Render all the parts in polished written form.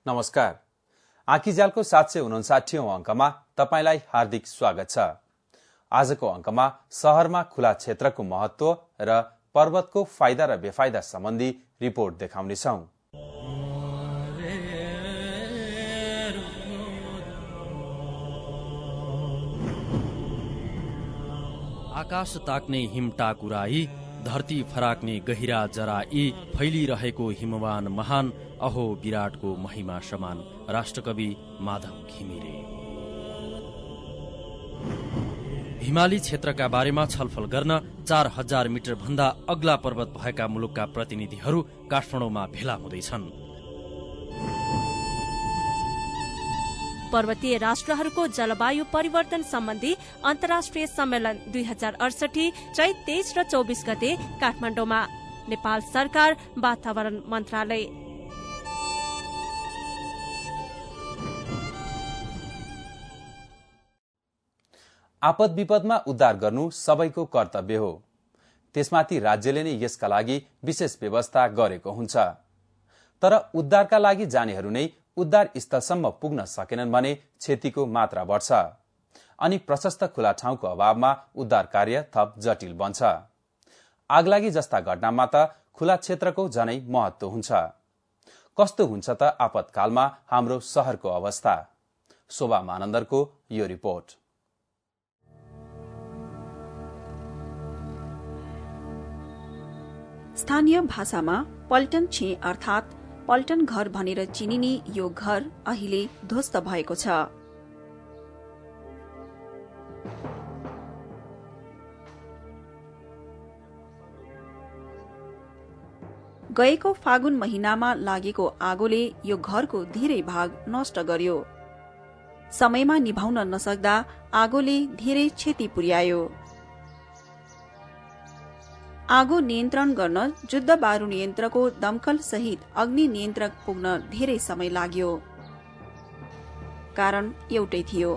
नमस्कार। आँखीजालको 759औं अङ्कमा तपाईलाई हार्दिक स्वागत छ। आजको अङ्कमा शहरमा खुला क्षेत्रको महत्व र पर्वतको फाइदा र बेफाइदा सम्बन्धी रिपोर्ट देखाउनेछौं। आकाश ताक्ने हिम टाकुराई, धरती फराक्ने गहिरा जराई, फैलिरहेको हिमवान महान, अहो विराटको महिमा समान। राष्ट्रकवि माधव घिमिरे। हिमाली क्षेत्रका बारेमा छलफल गर्न 4000 मिटर भन्दा अग्ला पर्वत भएका मुलुकका प्रतिनिधिहरू काठमाडौँमा भेला हुँदैछन्। पर्वतीय राष्ट्रहरूको जलवायु परिवर्तन सम्बन्धी अन्तर्राष्ट्रिय सम्मेलन 2068 चैत 23 र 24 गते काठमाडौँमा। नेपाल सरकार, वातावरण मन्त्रालय। आपद विपदमा उद्धार गर्नु सबैको कर्तव्य हो। त्यसमाथि राज्यले नै यसका लागि विशेष व्यवस्था गरेको हुन्छ। तर उद्धारका लागि जानेहरू नै उद्धार स्थलसम्म पुग्न सकेनन् भने क्षतिको मात्रा बढ्छ अनि प्रशस्त खुला ठाउँको अभावमा उद्धार कार्य थप जटिल बन्छ। आगलागी जस्ता घटनामा त खुला क्षेत्रको झनै महत्व हुन्छ। कस्तो हुन्छ त आपतकालमा हाम्रो शहरको अवस्था? शोभा मानन्दरको यो रिपोर्ट। स्थानीय भाषामा पल्टन छे अर्थात् पल्टन घर भनेर चिनिने यो घर अहिले ध्वस्त भएको छ। गएको फागुन महिनामा लागेको आगोले यो घरको धेरै भाग नष्ट गर्यो। समयमा निभाउन नसक्दा आगोले धेरै क्षति पुर्यायो। आगो नियन्त्रण गर्न जुद्ध बारूद यन्त्रको दमकल सहित अग्नि नियन्त्रक पुग्न धेरै समय लाग्यो। कारण एउटै थियो,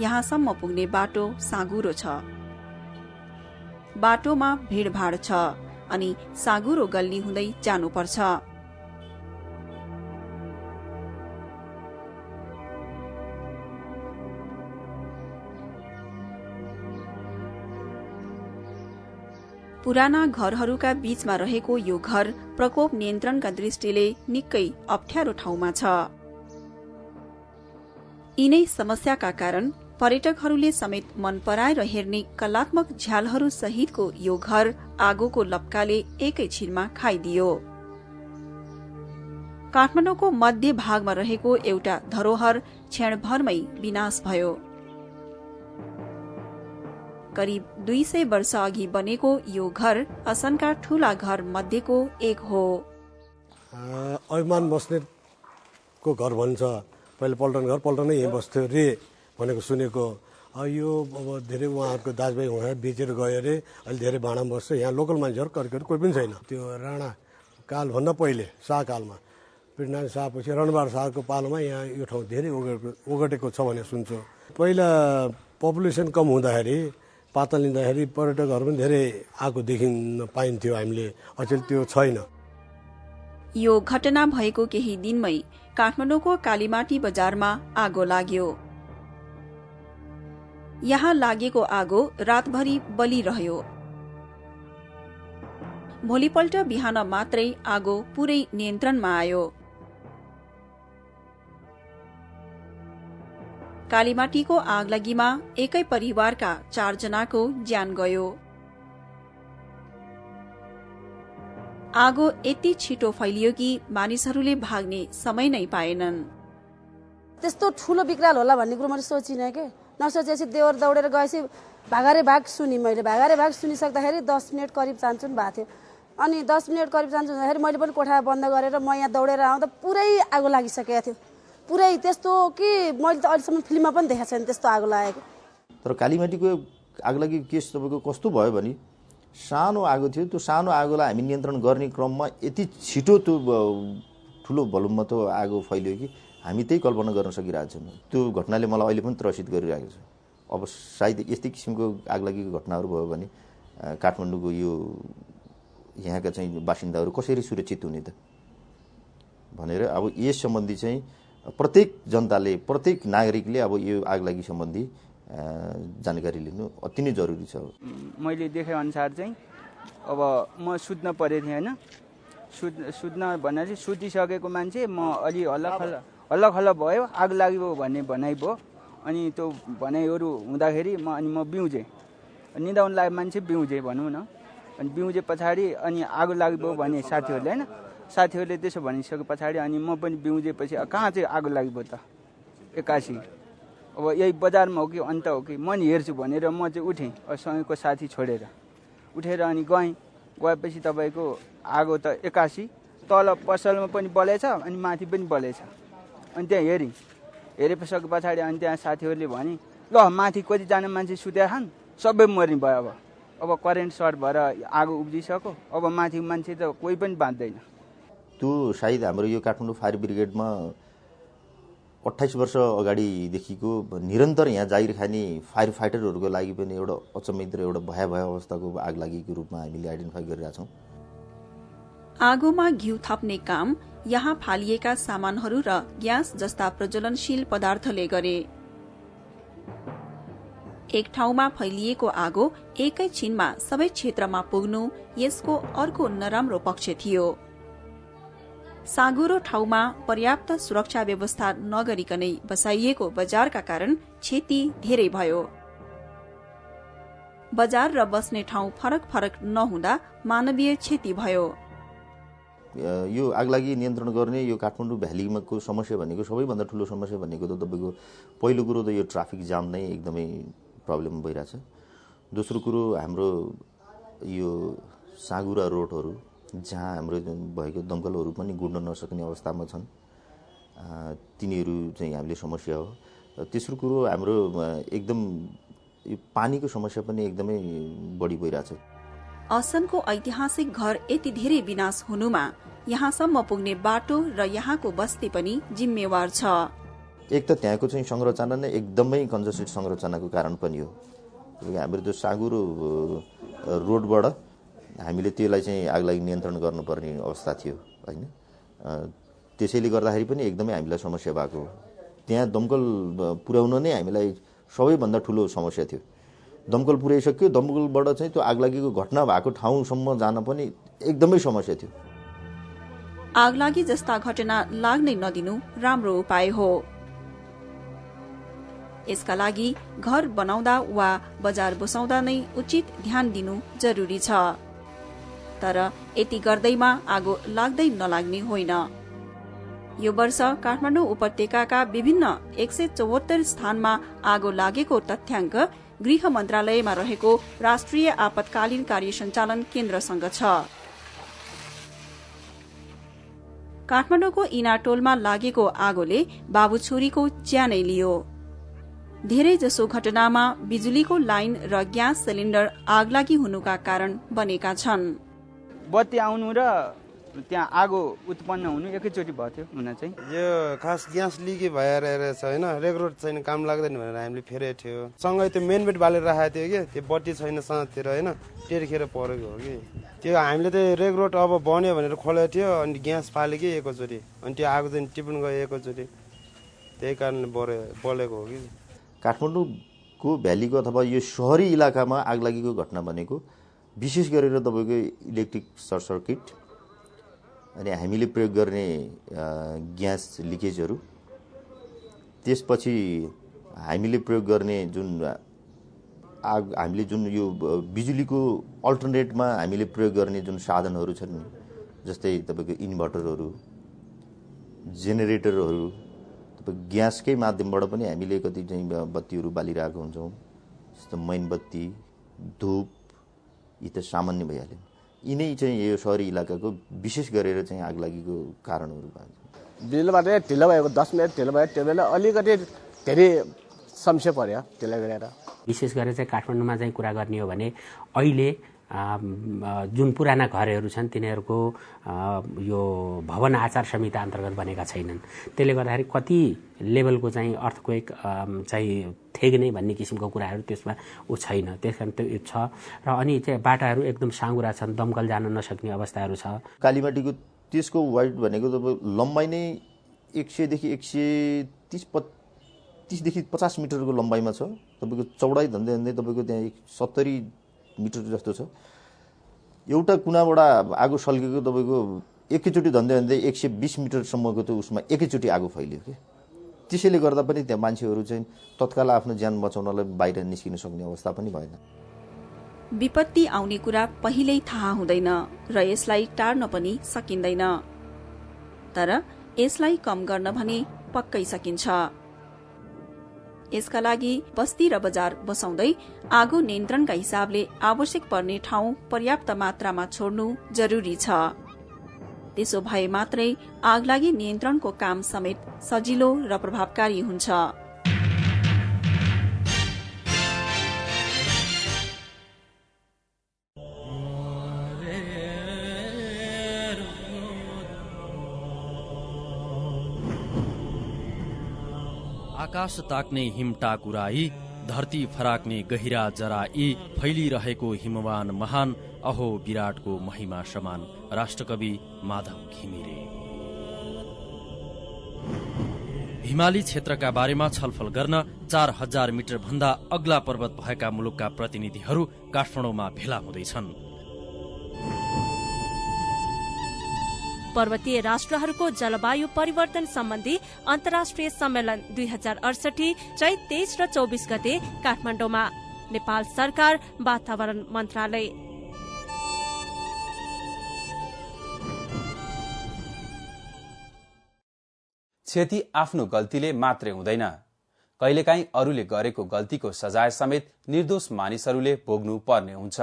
यहाँसम्म पुग्ने बाटो साँघुरो छ। बाटोमा भीडभाड छ अनि साँघुरो गल्ली हुँदै जानुपर्छ। पुराना घरहरूका बीचमा रहेको यो घर प्रकोप नियन्त्रणका दृष्टिले निकै अप्ठ्यारो ठाउँमा छ। यिनै समस्याका कारण पर्यटकहरूले समेत मन पराएर हेर्ने कलात्मक झ्यालहरू सहितको यो घर आगोको लपकाले एकैछिनमा खाइदियो। काठमाडौँको मध्य भागमा रहेको एउटा धरोहर क्षणभरमै विनाश भयो। करिब 200 वर्ष अघि बनेको यो घर असनका ठूला घर मध्येको एक हो। अभिमान बस्नेतको घर भन्छ। पहिले पल्टन घर, पल्टनै यहीँ बस्थ्यो रे भनेको सुनेको। यो अब धेरै उहाँहरूको दाजुभाइ उहाँ बेचेर गयो अरे, अहिले धेरै भाडामा बस्छ। यहाँ लोकल मान्छेहरू कर्केहरू कोही पनि छैन। त्यो राणा कालभन्दा पहिले शाहकालमा पृथ्वीनारायण शाहपछि रणबहादुर शाहको पालोमा यहाँ यो ठाउँ धेरै ओगटेको छ भने सुन्छौँ। पहिला पपुलेसन कम हुँदाखेरि पाता लिँदाखेरि पर्यटकहरू पनि धेरै आएको देखिन पाइन्थ्यो हामीले। अचेल त्यो छैन। यो घटना भएको केही दिनमै काठमाडौँको कालीमाटी बजारमा आगो लाग्यो। यहाँ लागेको आगो रातभरि बलिरह्यो। भोलिपल्ट बिहान मात्रै आगो पुरै नियन्त्रणमा आयो। कालीमाटीको आगलागीमा एकै परिवारका 4 जनाको ज्यान गयो। आगो यति छिटो फैलियो कि मानिसहरूले भाग्ने समय नै पाएनन्। त्यस्तो ठुलो विकराल होला भन्ने कुरो मैले सोचिनँ के। नसोचेपछि देवर दौडेर गएपछि भागारे भाग सुनि। मैले भागारे भाग सुनिसक्दाखेरि 10 मिनट करिब चान्चुन भएको थियो। अनि 10 मिनट करिब चान्चुन हुँदाखेरि मैले पनि कोठा बन्द गरेर म यहाँ दौडेर आउँदा पुरै आगो लागिसकेको थियो। पुरै त्यस्तो कि मैले त अहिलेसम्म फिल्ममा पनि देखाएको छैन त्यस्तो आगो लागेको। तर कालीमाटीको आगलागी केस तपाईँको कस्तो भयो भने सानो आगो थियो। त्यो सानो आगोलाई हामी नियन्त्रण गर्ने क्रममा यति छिटो त्यो ठुलो भलुममा त्यो आगो फैल्यो कि हामी त्यही कल्पना गर्न सकिरहेको छैनौँ। त्यो घटनाले मलाई अहिले पनि त्रसित गरिरहेको छ। अब सायद यस्तै किसिमको आगलागीको घटनाहरू भयो भने काठमाडौँको यो यहाँका चाहिँ बासिन्दाहरू कसरी सुरक्षित हुने त भनेर अब यस सम्बन्धी चाहिँ प्रत्येक जनताले प्रत्येक नागरिकले अब यो आगलागी सम्बन्धी जानकारी लिनु अति नै जरुरी छ। मैले देखे अनुसार चाहिँ अब म सुत्न परेको थिएँ होइन, सुत्न भन्दा चाहिँ सुतिसकेको मान्छे म अलि हल्ला भयो, आग लाग्यो भन्ने भनाइ भयो। अनि त्यो भनाइहरू हुँदाखेरि म बिउजेँ, निदाउन लागेको मान्छे बिउजेँ भनौँ न। अनि बिउजे पछाडि अनि आगो लाग्यो भने साथीहरूले होइन, साथीहरूले त्यसो भनिसके पछाडि अनि म पनि बिउजेपछि कहाँ चाहिँ आगो लाग्यो त एक्कासी। अब यही बजारमा हो कि अन्त हो कि म नि हेर्छु भनेर म चाहिँ उठेँ सँगैको साथी छोडेर उठेर अनि गएपछि तपाईँको आगो त एक्कासी तल पसलमा पनि बलेछ अनि माथि पनि बलेछ। अनि त्यहाँ हेरेपछि पछाडि अनि त्यहाँ साथीहरूले भने ल माथि कतिजना मान्छे सुतेका छन्, सबै मर्ने भयो। अब करेन्ट सर्ट भएर आगो उब्जिसक्यो, अब माथि मान्छे त कोही पनि बाँच्दैन। त्यो सायद हाम्रो यो काठमाडौँ फायर ब्रिगेडमा 28 वर्ष अगाडिदेखिको निरन्तर यहाँ जागिर खाने फायर फाइटरहरूको लागि पनि एउटा अचम्मित र एउटा भयावह अवस्थाको आगलागीको रूपमा हामीले आइडेन्टिफाई गरिरहेछौँ। आगोमा घिउ थप्ने काम यहाँ फालिएका सामानहरू र ग्यास जस्ता प्रज्वलनशील पदार्थले गरे। एक ठाउँमा फैलिएको आगो एकै छिनमा सबै क्षेत्रमा पुग्नु यसको अर्को नराम्रो पक्ष थियो। साँघुरो ठाउँमा पर्याप्त सुरक्षा व्यवस्था नगरिकनै बसाइएको बजारका कारण क्षति धेरै भयो। बजार र बस्ने ठाउँ फरक फरक नहुँदा मानवीय क्षति भयो। यो आगलागी नियन्त्रण गर्ने यो काठमाडौँ भ्यालीको समस्या भनेको सबैभन्दा ठुलो समस्या भनेको त तपाईँको पहिलो कुरो त यो ट्राफिक जाम नै एकदमै प्रब्लम भइरहेछ। दोस्रो कुरो हाम्रो यो साँघुरा रोडहरू जहाँ हाम्रो भएको दमकलहरू पनि गुड्न नसक्ने अवस्थामा छन्, तिनीहरू चाहिँ हामीले समस्या हो। तेस्रो कुरो हाम्रो एकदम यो पानीको समस्या पनि एकदमै बढी भइरहेछ। असनको ऐतिहासिक घर यति धेरै विनाश हुनुमा यहाँसम्म पुग्ने बाटो र यहाँको बस्ती पनि जिम्मेवार छ। एक त त्यहाँको चाहिँ संरचना नै एकदमै कन्जस्टेड संरचनाको कारण पनि हो। हाम्रो त्यो साँघुरो रोडबाट हामीले त्यसलाई चाहिँ आगलागी नियन्त्रण गर्नुपर्ने अवस्था थियो होइन। त्यसैले गर्दाखेरि पनि एकदमै हामीलाई समस्या भएको हो। त्यहाँ दमकल पुर्याउन नै हामीलाई सबैभन्दा ठुलो समस्या थियो। दमकल पुर्याइसक्यो, दमकलबाट चाहिँ त्यो आगलागीको घटना भएको ठाउँसम्म जान पनि एकदमै समस्या थियो। आगलागी जस्ता घटना लाग्नै नदिनु राम्रो उपाय हो। यसका लागि घर बनाउँदा वा बजार बसाउँदा नै उचित ध्यान दिनु जरुरी छ। तर यति गर्दैमा आगो लाग्दै नलाग्ने होइन। यो वर्ष काठमाडौँ उपत्यकाका विभिन्न 174 स्थानमा आगो लागेको तथ्याङ्क गृह मन्त्रालयमा रहेको राष्ट्रिय आपतकालीन कार्य सञ्चालन केन्द्रसँग छ। काठमाडौँको इनाटोलमा लागेको आगोले बाबु छोरीको ज्यानै लियो। धेरै जसो घटनामा बिजुलीको लाइन र ग्यास सिलिन्डर आगलागी हुनुका कारण बनेका छन्। बत्ती आउनु र त्यहाँ आगो उत्पन्न हुनु एकैचोटि भयो थियो हुन चाहिँ। यो खास ग्यास लिके भएर रहेछ होइन, रेगुलर छैन, काम लाग्दैन भनेर हामीले फेरेको थियो। सँगै त्यो मेन बेड बालेर राखेको थियो कि त्यो बत्ती छैन साँतिर होइन, त्यतिखेर परेको हो कि त्यो। हामीले त रेगुलर अब बन्यो भनेर खोलेको थियो, अनि ग्यास फाल्यो कि एकैचोटि, अनि त्यो आगो चाहिँ टिप्न गयो एकैचोटि, त्यही कारणले बलेको हो कि। काठमाडौँको भ्यालीको अथवा यो सहरी इलाकामा आगलागीको घटना भनेको विशेष गरेर तपाईँको इलेक्ट्रिक सर्ट सर्किट, अनि हामीले प्रयोग गर्ने ग्यास लिकेजहरू, त्यसपछि हामीले प्रयोग गर्ने हामीले जुन यो बिजुलीको अल्टरनेटमा हामीले प्रयोग गर्ने जुन साधनहरू छन् नि, जस्तै तपाईँको इन्भर्टरहरू, जेनेरेटरहरू, तपाईँ ग्यासकै माध्यमबाट पनि हामीले कति चाहिँ बत्तीहरू बालिरहेको हुन्छौँ। जस्तो मैनबत्ती, धुप, यी त सामान्य भइहाल्यो। यिनै चाहिँ यो सहरी इलाकाको विशेष गरेर चाहिँ आगलागीको कारणहरू भन्छ। बिजुलीबाट ढिलो भएको 10 मिनट ढिलो भयो, त्यो बेला अलिकति धेरै समस्या पर्यो त्यसले गरेर। विशेष गरेर चाहिँ काठमाडौँमा चाहिँ कुरा गर्ने हो भने अहिले जुन पुराना घरहरू छन् तिनीहरूको यो भवन आचार संहिता अन्तर्गत बनेका छैनन्। त्यसले गर्दाखेरि कति लेभलको चाहिँ अर्थक्वेक चाहिँ थेग्ने भन्ने किसिमको कुराहरू त्यसमा छैन। त्यस कारण त्यो छ। र अनि चाहिँ बाटाहरू एकदम साँघुरा छन्, दमकल जान नसक्ने अवस्थाहरू छ। कालीमाटीको त्यसको वाइड भनेको तपाईँ लम्बाइ नै 100 देखि 130 देखि 50 मिटरको लम्बाइमा छ। तपाईँको चौडाइ भन्दै भन्दै तपाईँको त्यहाँ 70 मिटर जस्तो छ। एउटा कुनाबाट आगो सल्केको तपाईँको एकैचोटि भन्दै भन्दै 120 मिटरसम्मको त उसमा एकैचोटि आगो फैलियो कि। त्यसैले गर्दा पनि त्यहाँ मान्छेहरू चाहिँ तत्काल आफ्नो ज्यान बचाउनलाई बाहिर निस्किन सक्ने अवस्था पनि भएन। विपत्ति आउने कुरा पहिल्यै थाहा हुँदैन र यसलाई टार्न पनि सकिँदैन, तर यसलाई कम गर्न भने पक्कै सकिन्छ। यसका लागि बस्ती र बजार बसाउँदै आगो नियन्त्रणका हिसाबले आवश्यक पर्ने ठाउँ पर्याप्त मात्रामा छोड्नु जरुरी छ। त्यसो भए मात्रै आगलागी नियन्त्रणको काम समेत सजिलो र प्रभावकारी हुन्छ। आकाश ताक्ने हिम टाकुराई, धरती फराक्ने गहिरा जराई, फैलिरहेको हिमवान महान, अहो विराटको महिमा समान। राष्ट्रकवि माधव घिमिरे। हिमाली क्षेत्रका बारेमा छलफल गर्न 4000 मिटर भन्दा अग्ला पर्वत भएका मुलुकका प्रतिनिधिहरू काठमाडौँमा भेला हुँदैछन्। पर्वतीय राष्ट्रहरूको जलवायु परिवर्तन सम्बन्धी अन्तर्राष्ट्रिय सम्मेलन 2068 चैत 23 र 24 गते काठमाडौँमा। नेपाल सरकार, वातावरण मन्त्रालय। क्षति आफ्नो गल्तीले मात्रै हुँदैन, कहिलेकाहीँ अरूले गरेको गल्तीको सजाय समेत निर्दोष मानिसहरूले भोग्नु पर्ने हुन्छ।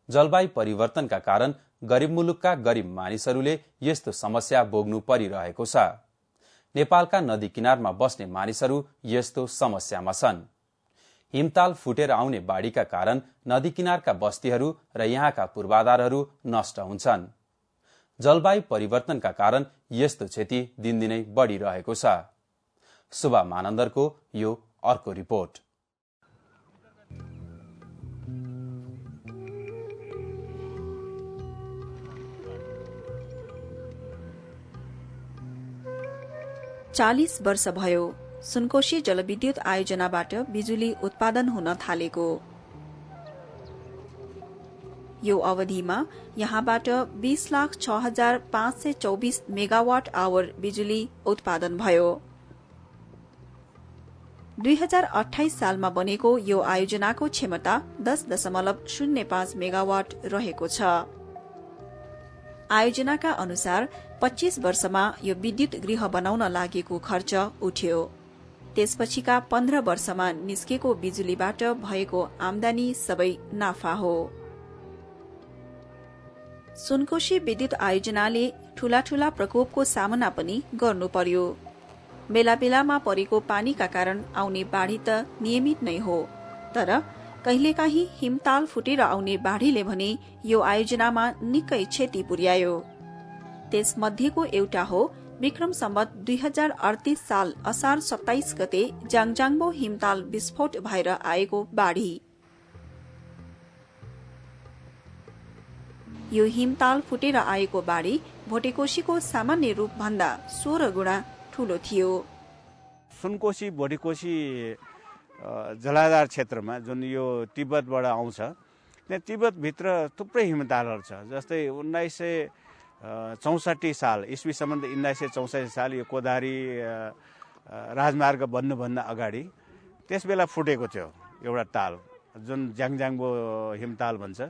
जलवायु परिवर्तनका कारण गरिब मुलुकका गरिब मानिसहरूले यस्तो समस्या भोग्नु परिरहेको छ। नेपालका नदी किनारमा बस्ने मानिसहरू यस्तो समस्यामा छन्। हिमताल फुटेर आउने बाढीका कारण नदी किनारका बस्तीहरू र यहाँका पूर्वाधारहरू नष्ट हुन्छन्। जलवायु परिवर्तनका कारण यस्तो क्षति दिनदिनै बढ़िरहेको छ। सुभा मानन्दरको यो अर्को रिपोर्ट। चालीस वर्ष भयो सुनकोशी जलविद्युत आयोजनाबाट बिजुली उत्पादन हुन थालेको। यो अवधिमा यहाँबाट 20,06,524 मेगावाट आवर बिजुली उत्पादन भयो। 2028 सालमा बनेको यो आयोजनाको क्षमता 10.05 मेगावाट रहेको छ। आयोजनाका अनुसार 25 वर्षमा यो विद्युत गृह बनाउन लागेको खर्च उठ्यो। त्यसपछिका 15 वर्षमा निस्केको बिजुलीबाट भएको आमदानी सबै नाफा हो। सुनकोशी विद्युत आयोजनाले ठूला ठूला प्रकोपको सामना पनि गर्नु पर्यो। बेला बेलामा परेको पानीका कारण आउने बाढ़ी त नियमित नै हो, तर कहिलेकाहीँ हिमताल फुटेर आउने बाढ़ीले भने यो आयोजनामा निकै क्षति पुर्यायो। त्यसमध्येको एउटा हो विक्रम सम्वत 2038 साल असार 27 गते जाङजाङबो हिमताल विस्फोट भएर आएको बाढ़ी। यो हिमताल फुटेर आएको बाढ़ी भोटेकोशीको सामान्य रूप भन्दा 16 गुणा ठूलो थियो। सुनकोशी भोटेकोशी जलाधार क्षेत्रमा जुन यो तिब्बतबाट आउँछ, त्यहाँ तिब्बतभित्र थुप्रै हिमतालहरू छ। जस्तै 1964 साल इस्वीसम्म 1964 साल यो कोदारी राजमार्ग बन्नुभन्दा अगाडि त्यस बेला फुटेको थियो एउटा ताल, जुन ज्याङज्याङबो हिमताल भन्छ।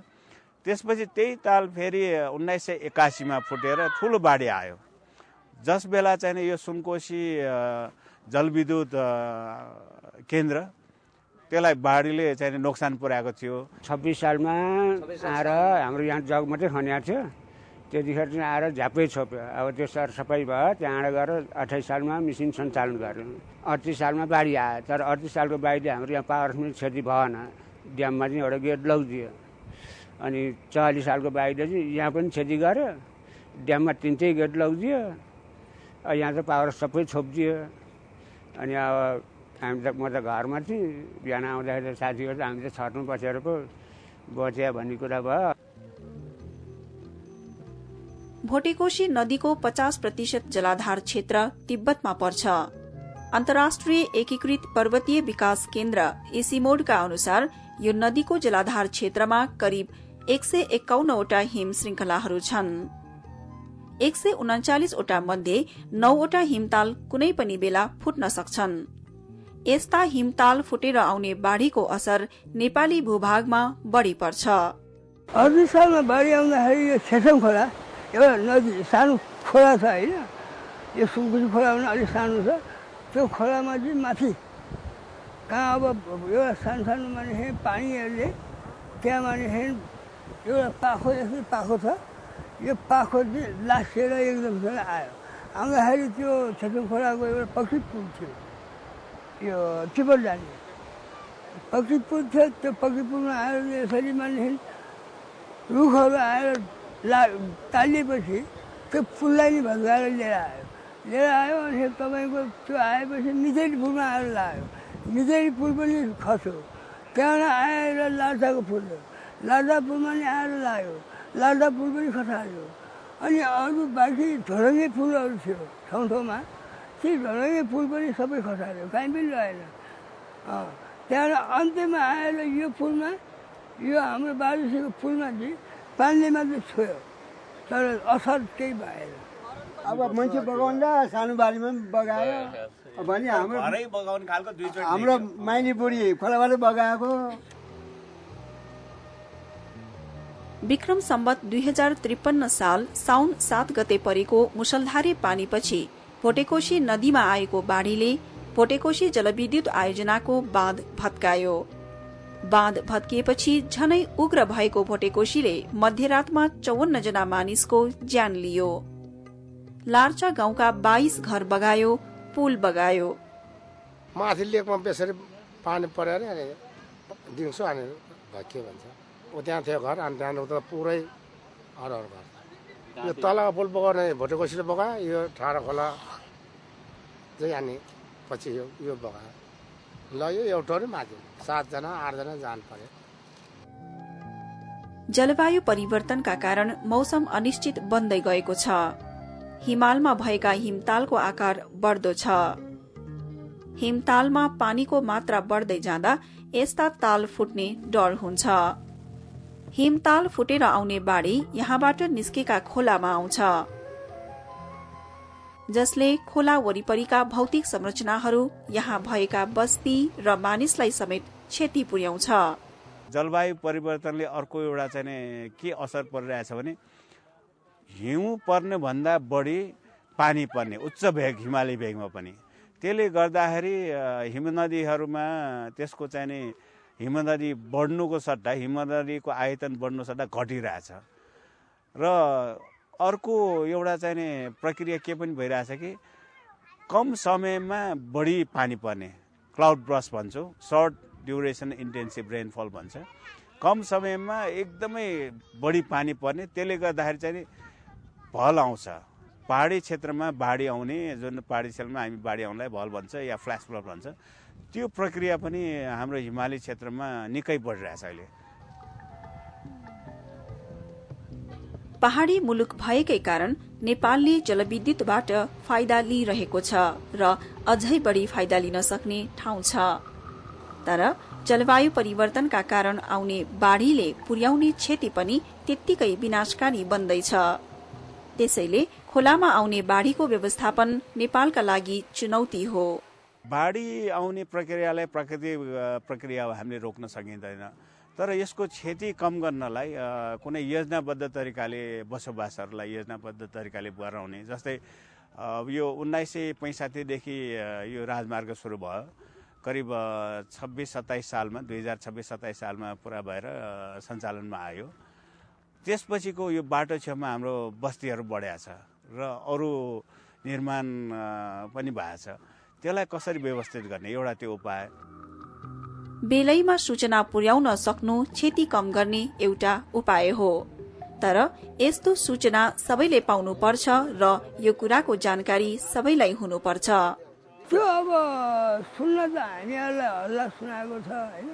त्यसपछि त्यही ताल फेरि 1981 मा फुटेर ठुलो बाढी आयो, जस बेला चाहिँ यो सुनकोशी जलविद्युत केन्द्र त्यसलाई बाढीले चाहिँ नोक्सान पुर्याएको थियो। 26 सालमा आएर हाम्रो यहाँ जग मात्रै खनिएको थियो, त्यतिखेर चाहिँ आएर झ्यापै छोप्यो। अब त्यो सरसफाइ भयो, त्यहाँबाट गएर 28 सालमा मेसिन सञ्चालन गर्यो। 38 सालमा बाढी आयो, तर 38 सालको बाढीले हाम्रो यहाँ पावर पनि क्षति भएन, ड्याममा चाहिँ एउटा गेट लगिदियो। अनि 44 सालको बाढीले चाहिँ यहाँ पनि क्षति गर्यो, ड्याममा 3टै गेट लगिदियो, यहाँ त पावर सबै छोपिदियो। अनि अब हामी त म त घरमा थिएँ, बिहान आउँदाखेरि साथीहरू त हामी त छतमा बसेर पो बच्यो भन्ने कुरा भयो। भोटेकोशी नदीको 50% जलाधार क्षेत्र तिब्बतमा पर्छ। अन्तर्राष्ट्रिय एकीकृत पर्वतीय विकास केन्द्र एसिमोडका अनुसार यो नदीको जलाधार क्षेत्रमा करिब 151 वटा हिम श्रृंखलाहरू छन्। 139 वटा मध्ये 9 वटा हिमताल कुनै पनि बेला फुट्न सक्छन्। यस्ता हिमताल फुटेर आउने बाढ़ीको असर नेपाली भूभागमा बढ़ी पर्छ। अर्को सालमा बाढ़ी आउँदाखेरि यो छेसम खोला एउटा नदी सानो खोला छ होइन, यो सुनकुची खोला पनि अलिक सानो छ। त्यो खोलामा चाहिँ माथि कहाँ अब एउटा सानो सानो माने पानीहरूले त्यहाँ माने एउटा पाखो जस्तै पाखो छ, यो पाखो चाहिँ लासेर एकदमसँग आयो। आउँदाखेरि त्यो छेसम खोलाको एउटा पक्षी पुल थियो, यो तिब्बत जाने पक्षी पुल थियो। त्यो पक्षी पुलमा आएर यसरी माने रुखहरू आएर तालिएपछि त्यो पुललाई नि भत्काएर लिएर आयो। अनि तपाईँको त्यो आएपछि मिजेरी पुलमा आएर लाग्यो। मिजेरी पुल पनि खस्यो। त्यहाँबाट आएर लाटाको पुल, लाटा पुलमा नि आएर लाग्यो। लाटा पुल पनि खसाल्यो। अनि अरू बाँकी झोलङ्गे पुलहरू थियो ठाउँ ठाउँमा, ती झोलङ्गे पुल पनि सबै खसाल्यो, कहीँ पनि रहेन। त्यहाँबाट अन्त्यमा आएर यो पुलमा, यो हाम्रो बारिसको पुलमा चाहिँ पानीले मात्रै छोयो, तर असर केही भएन। अब मान्छे बगाउँदा सानो बारीमा पनि बगायो भने हाम्रो माइली बुढी खोलाबाट बगाएको। विक्रम सम्वत 2053 साल साउन 7 गते परेको मुसलधारे पानीपछि भोटेकोशी नदीमा आएको बाढ़ीले भोटेकोशी जलविद्युत आयोजनाको बाँध भत्कायो। बाँध भत्किएपछि झनै उग्र भएको भोटेकोशीले मध्यरातमा 54 जना मानिसको ज्यान लियो। लार्चा गाउँका 22 घर बगायो, पुल बगायो। माथि लेकमा बेसरी पानी परेर दिउँसो अनि भत्कियो भन्छ। त्यहाँ थियो घर, अनि त्यहाँ उता पुरै अरू घर। यो तलको पुल बगाउने भोटेकोशीले बगायो, यो ठाडा खोला चाहिँ अनि पछि यो बगायो। ल यो एउटा माथि 7 जना 8 जना जान पर्यो। जलवायु परिवर्तनका कारण मौसम अनिश्चित बन्दै गएको छ। हिमालमा भएका हिमतालको आकार बढ्दो छ। हिमतालमा पानीको मात्रा बढ्दै जाँदा यस्ता ताल फुट्ने डर हुन्छ। हिमताल फुटेर आउने बाढ़ी यहाँबाट निस्केका खोलामा आउँछ, जसले खोला वरिपरिका भौतिक संरचनाहरू, यहाँ भएका बस्ती र मानिसलाई समेत क्षति पुर्याउँछ। जलवायु परिवर्तनले अर्को एउटा चाहिँ के असर परिरहेछ भने हिउँ पर्ने भन्दा बढी पानी पर्ने उच्च भेग हिमाली भेगमा पनि। त्यसले गर्दाखेरि हिमनदीहरूमा त्यसको चाहिँ हिमनदी बढ्नुको सट्टा हिमनदीको आयतन बढ्नु सट्टा घटिरहेछ। र अर्को एउटा चाहिँ प्रक्रिया के पनि भइरहेछ कि कम समयमा बढी पानी पर्ने, क्लाउड ब्रस्ट भन्छौँ, सर्ट ड्युरेसन इन्टेन्सिभ रेनफल भन्छ। कम समयमा एकदमै बढी पानी पर्ने, त्यसले गर्दाखेरि चाहिँ भल आउँछ। पहाडी क्षेत्रमा बाढी आउने, जुन पहाडी क्षेत्रमा हामी बाढी आउनलाई भल भन्छ या फ्ल्यास फ्लड भन्छ, त्यो प्रक्रिया पनि हाम्रो हिमाली क्षेत्रमा निकै बढिरहेछ अहिले। पहाडी मुलुक भएकै कारण नेपालले जलविद्युतबाट फाइदा लिइरहेको छ र अझै बढी फाइदा लिन सक्ने ठाउँ छ। तर जलवायु परिवर्तनका कारण आउने बाढ़ीले पुर्याउने क्षति पनि त्यत्तिकै विनाशकारी बन्दैछ। त्यसैले खोलामा आउने बाढ़ीको व्यवस्थापन नेपालका लागि चुनौती हो। बाढी आउने प्रक्रियालाई प्राकृतिक प्रक्रिया हामीले रोक्न सकिँदैन, तर यसको क्षति कम गर्नलाई कुनै योजनाबद्ध तरिकाले बसोबासहरूलाई योजनाबद्ध तरिकाले बढाउने, जस्तै यो 1965 देखि यो राजमार्ग सुरु भयो। करिब 26-27 सालमा 2026-27 सालमा पुरा भएर सञ्चालनमा आयो। त्यसपछिको यो बाटो छेउमा हाम्रो बस्तीहरू बढ्या छ र अरू निर्माण पनि भएको छ। त्यसलाई कसरी व्यवस्थित गर्ने एउटा त्यो उपाय। बेलैमा सूचना पुर्याउन सक्नु क्षति कम गर्ने एउटा उपाय हो, तर यस्तो सूचना सबैले पाउनु पर्छ र यो कुराको जानकारी सबैलाई हुनुपर्छ। त्यो अब सुन्न त हामीहरूलाई हल्ला सुनाएको छ होइन,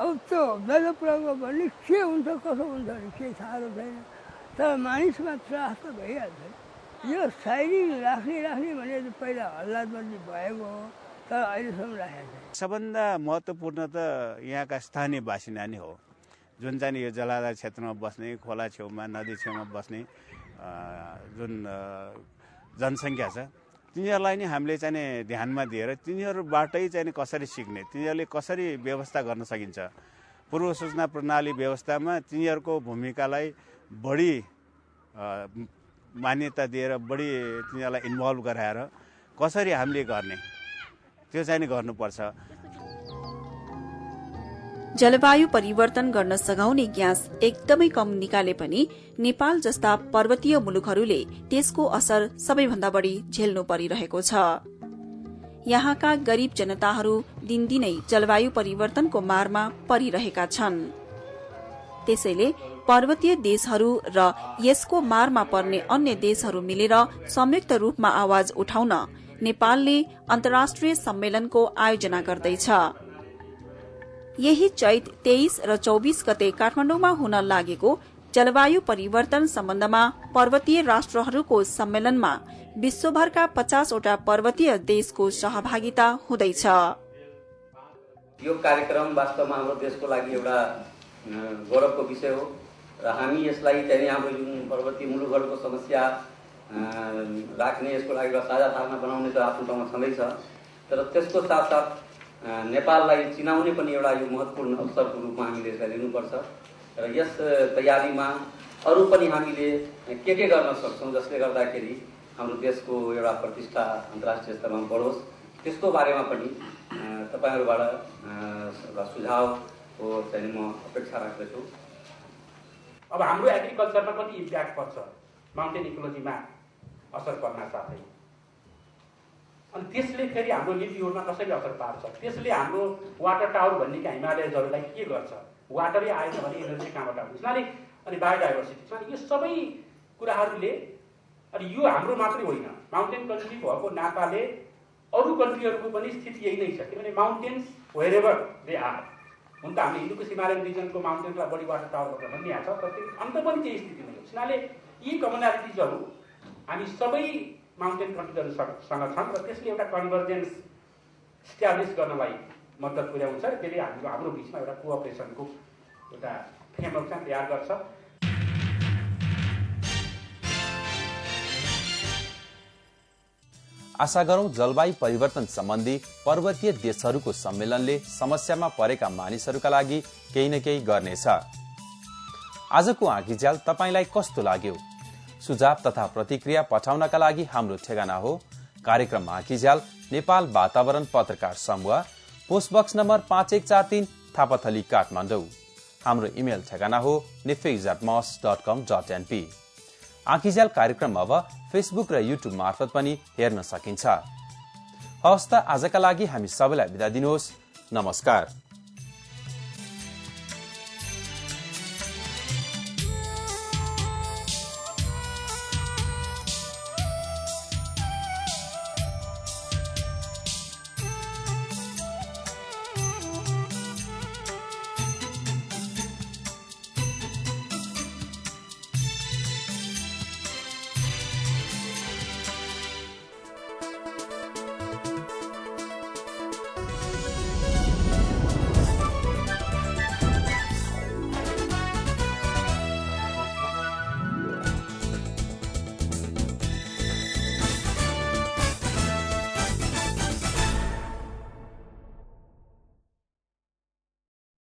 अब त्यो बेला प्रयोग भने के हुन्छ कसो हुन्छ भने केही थाहा छैन। तर मानिसमा त्रास त भइहाल्छ। यो साइरिङ राख्ने भने पहिला हल्लादबन्दी भएको हो, तर अहिलेसम्म राखेको छैन। सबभन्दा महत्त्वपूर्ण त यहाँका स्थानीय बासिन्दा नै हो, जुन चाहिँ यो जलाधार क्षेत्रमा बस्ने, खोला छेउमा, नदी छेउमा बस्ने जुन जनसङ्ख्या छ, तिनीहरूलाई नै हामीले चाहिँ ध्यानमा दिएर तिनीहरूबाटै चाहिँ कसरी सिक्ने, तिनीहरूले कसरी व्यवस्था गर्न सकिन्छ, पूर्व सूचना प्रणाली व्यवस्थामा तिनीहरूको भूमिकालाई बढी मान्यता दिएर बढी तिनीहरूलाई इन्भल्भ गराएर कसरी हामीले गर्ने त्यो चाहिँ गर्नुपर्छ। जलवायु परिवर्तन गर्न सघाउने ग्यास एकदमै कम निकाले पनि नेपाल जस्ता पर्वतीय मुलुकहरूले त्यसको असर सबैभन्दा बढी झेल्नु परिरहेको छ। यहाँका गरीब जनताहरू दिनदिनै जलवायु परिवर्तनको मारमा परिरहेका छन्। त्यसैले पर्वतीय देशहरू र यसको मारमा पर्ने अन्य देशहरू मिलेर संयुक्त रूपमा आवाज उठाउन नेपालले अन्तर्राष्ट्रिय सम्मेलनको आयोजना गर्दैछ। यही चैत 23 र 24 गते काठमाडौँमा हुन लागेको जलवायु परिवर्तन सम्बन्धमा पर्वतीय राष्ट्रहरूको सम्मेलनमा विश्वभरका 50 वटा पर्वतीय देशको सहभागिता हुँदैछ। यो कार्यक्रम वास्तवमा हाम्रो देशको लागि एउटा गौरवको विषय हो र हामी यसलाई चाहिँ हाम्रो जुन पर्वतीय मुलुकहरूको समस्या राख्ने, यसको लागि एउटा साझा धारणा बनाउने त आफ्नो ठाउँमा छँदैछ, तर त्यसको साथसाथ नेपाललाई चिनाउने पनि एउटा यो महत्त्वपूर्ण अवसरको रूपमा हामीले यसलाई लिनुपर्छ र यस तयारीमा अरू पनि हामीले के गर्न सक्छौँ जसले गर्दाखेरि हाम्रो देशको एउटा प्रतिष्ठा अन्तर्राष्ट्रिय स्तरमा बढोस्, त्यसको बारेमा पनि तपाईँहरूबाट सुझावको चाहिँ म अपेक्षा राख्दछु। अब हाम्रो एग्रिकल्चरमा कति इम्प्याक्ट पर्छ, माउन्टेन इकोलोजीमा असर पर्न साथै, अनि त्यसले फेरि हाम्रो लिभलिहुडमा कसरी असर पार्छ, त्यसले हाम्रो वाटर टावर भन्ने क्या हिमालयजहरूलाई के गर्छ, वाटरै आएन भने एनर्जी कहाँबाट आउँछ, अनि बायोडाइभर्सिटी, यो सबै कुराहरूले, अनि यो हाम्रो मात्रै होइन, माउन्टेन कन्ट्री भएको नाताले अरू कन्ट्रीहरूको पनि स्थिति यही नै छ, किनभने माउन्टेन्स वेयरएभर दे आर, हुन त हामीले हिन्दूको हिमालयन रिजनको माउन्टेन्सलाई बढी वाटर टावर भनेर भनिएको छ, तर त्यो अन्त पनि त्यही स्थिति नै हो। त्यसैले यी कमनालिटिजहरू हामी सबै माउन्टेन कन्ट्रीहरूसँग छन् र त्यसले एउटा कन्भर्जेन्स इस्ट्याब्लिस गर्नलाई मद्दत पुर्याउँछ र त्यसले हाम्रो बिचमा एउटा कोअपरेसनको एउटा फ्रेमवर्क चाहिँ तयार गर्छ। आशा गरौं जलवायु परिवर्तन सम्बन्धी पर्वतीय देशहरूको सम्मेलनले समस्यामा परेका मानिसहरूका लागि केही न केही गर्नेछ। आजको आँखीझ्याल तपाईलाई कस्तो लाग्यो? सुझाव तथा प्रतिक्रिया पठाउनका लागि हाम्रो ठेगाना हो कार्यक्रम आँखीझ्याल, नेपाल वातावरण पत्रकार समूह, पोस्टबक्स नम्बर 5143, थापाथली, काठमाडौँ। हाम्रो इमेल ठेगाना हो nefix@mos.com.np। आँखीझ्याल कार्यक्रम अब फेसबुक र युट्युब मार्फत पनि हेर्न सकिन्छ। हवस् त आजका लागि हामी सबैलाई बिदा दिनुहोस्। नमस्कार।